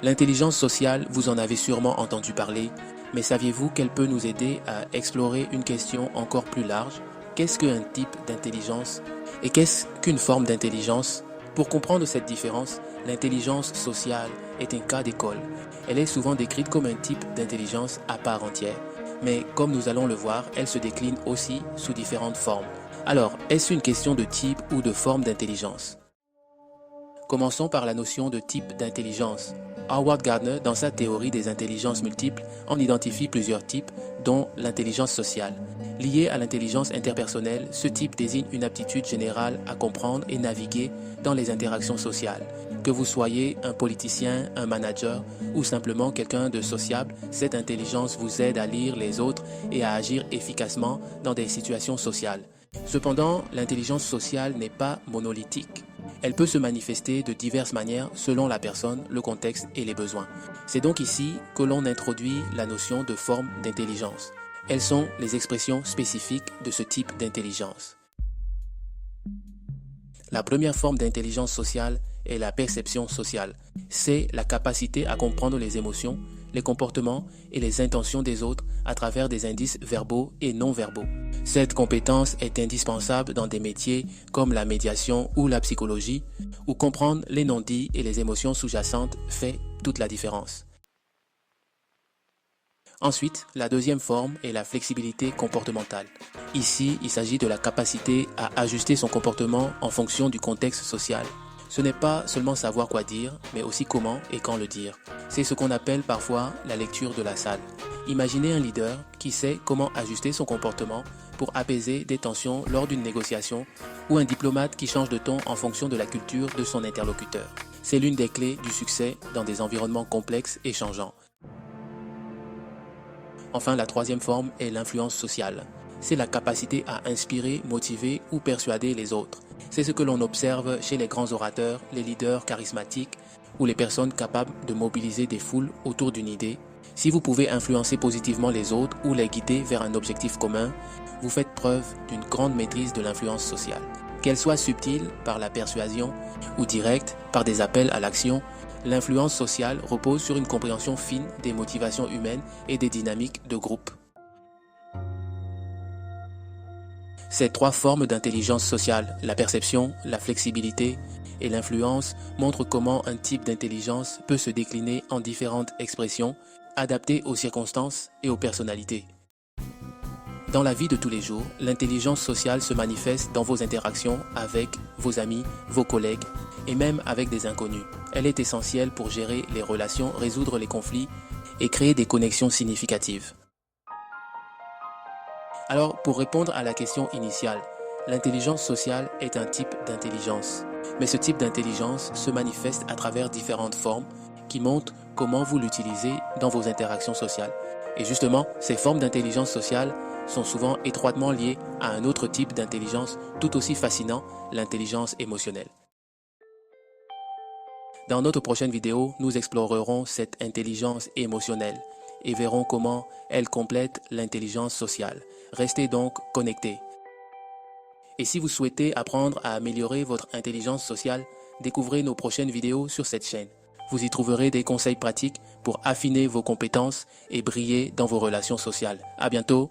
L'intelligence sociale, vous en avez sûrement entendu parler, mais saviez-vous qu'elle peut nous aider à explorer une question encore plus large? Qu'est-ce qu'un type d'intelligence et qu'est-ce qu'une forme d'intelligence? Pour comprendre cette différence, l'intelligence sociale est un cas d'école. Elle est souvent décrite comme un type d'intelligence à part entière, mais comme nous allons le voir, elle se décline aussi sous différentes formes. Alors, est-ce une question de type ou de forme d'intelligence? Commençons par la notion de type d'intelligence. Howard Gardner, dans sa théorie des intelligences multiples, en identifie plusieurs types, dont l'intelligence sociale. Liée à l'intelligence interpersonnelle, ce type désigne une aptitude générale à comprendre et naviguer dans les interactions sociales. Que vous soyez un politicien, un manager ou simplement quelqu'un de sociable, cette intelligence vous aide à lire les autres et à agir efficacement dans des situations sociales. Cependant, l'intelligence sociale n'est pas monolithique. Elle peut se manifester de diverses manières selon la personne, le contexte et les besoins. C'est donc ici que l'on introduit la notion de forme d'intelligence. Elles sont les expressions spécifiques de ce type d'intelligence. La première forme d'intelligence sociale est la perception sociale. C'est la capacité à comprendre les émotions, les comportements et les intentions des autres à travers des indices verbaux et non verbaux. Cette compétence est indispensable dans des métiers comme la médiation ou la psychologie, où comprendre les non-dits et les émotions sous-jacentes fait toute la différence. Ensuite, la deuxième forme est la flexibilité comportementale. Ici, il s'agit de la capacité à ajuster son comportement en fonction du contexte social. Ce n'est pas seulement savoir quoi dire, mais aussi comment et quand le dire. C'est ce qu'on appelle parfois la lecture de la salle. Imaginez un leader qui sait comment ajuster son comportement pour apaiser des tensions lors d'une négociation ou un diplomate qui change de ton en fonction de la culture de son interlocuteur. C'est l'une des clés du succès dans des environnements complexes et changeants. Enfin, la troisième forme est l'influence sociale. C'est la capacité à inspirer, motiver ou persuader les autres. C'est ce que l'on observe chez les grands orateurs, les leaders charismatiques ou les personnes capables de mobiliser des foules autour d'une idée. Si vous pouvez influencer positivement les autres ou les guider vers un objectif commun, vous faites preuve d'une grande maîtrise de l'influence sociale. Qu'elle soit subtile par la persuasion ou directe par des appels à l'action, l'influence sociale repose sur une compréhension fine des motivations humaines et des dynamiques de groupe. Ces trois formes d'intelligence sociale, la perception, la flexibilité et l'influence, montrent comment un type d'intelligence peut se décliner en différentes expressions, adaptées aux circonstances et aux personnalités. Dans la vie de tous les jours, l'intelligence sociale se manifeste dans vos interactions avec vos amis, vos collègues et même avec des inconnus. Elle est essentielle pour gérer les relations, résoudre les conflits et créer des connexions significatives. Alors, pour répondre à la question initiale, l'intelligence sociale est un type d'intelligence. Mais ce type d'intelligence se manifeste à travers différentes formes qui montrent comment vous l'utilisez dans vos interactions sociales. Et justement, ces formes d'intelligence sociale sont souvent étroitement liées à un autre type d'intelligence tout aussi fascinant, l'intelligence émotionnelle. Dans notre prochaine vidéo, nous explorerons cette intelligence émotionnelle et verrons comment elle complète l'intelligence sociale. Restez donc connectés. Et si vous souhaitez apprendre à améliorer votre intelligence sociale, découvrez nos prochaines vidéos sur cette chaîne. Vous y trouverez des conseils pratiques pour affiner vos compétences et briller dans vos relations sociales. À bientôt!